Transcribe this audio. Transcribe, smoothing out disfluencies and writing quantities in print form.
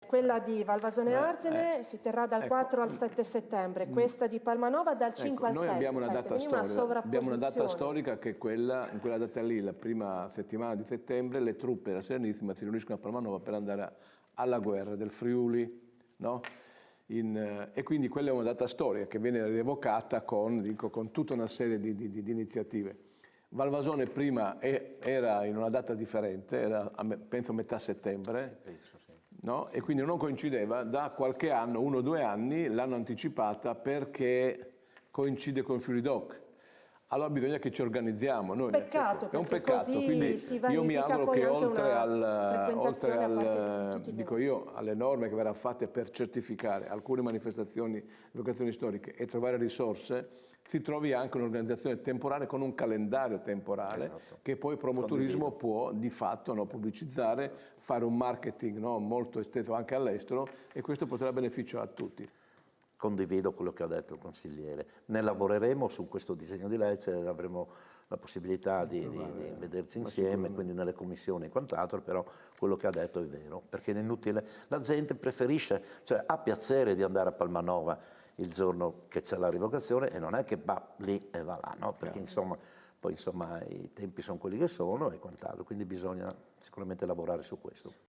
Quella di Valvasone Arzene si terrà dal 4 al 7 settembre, questa di Palmanova dal 5 al 7. Noi abbiamo una data storica, abbiamo una data sovrapposizione. storica che è quella, in quella data lì, la prima settimana di settembre, le truppe della Serenissima si riuniscono a Palmanova per andare alla guerra del Friuli, no? E quindi quella è una data storica che viene rievocata con tutta una serie di iniziative. Valvasone prima era in una data differente, era penso a metà settembre, no? E quindi non coincideva, da qualche anno, 1 o 2 anni, l'hanno anticipata perché coincide con Friuli Doc. Allora bisogna che ci organizziamo. Noi, Peccato, è un perché peccato, così quindi si io mi vanifica auguro poi che anche oltre una frequentazione a parte di tutti dico noi. io, alle norme che verranno fatte per certificare alcune manifestazioni, vocazioni storiche e trovare risorse, si trovi anche un'organizzazione temporale con un calendario temporale, Esatto. che poi Promoturismo può di fatto, no, pubblicizzare, fare un marketing, no, molto esteso anche all'estero, e questo porterà beneficio a tutti. Condivido quello che ha detto il consigliere. Ne lavoreremo su questo disegno di legge, avremo la possibilità di vederci insieme, quindi nelle commissioni e quant'altro, però quello che ha detto è vero, perché è inutile. La gente preferisce, cioè ha piacere di andare a Palmanova il giorno che c'è la rivocazione e non è che va lì e va là, no? Perché insomma, poi insomma i tempi sono quelli che sono e quant'altro, quindi bisogna sicuramente lavorare su questo.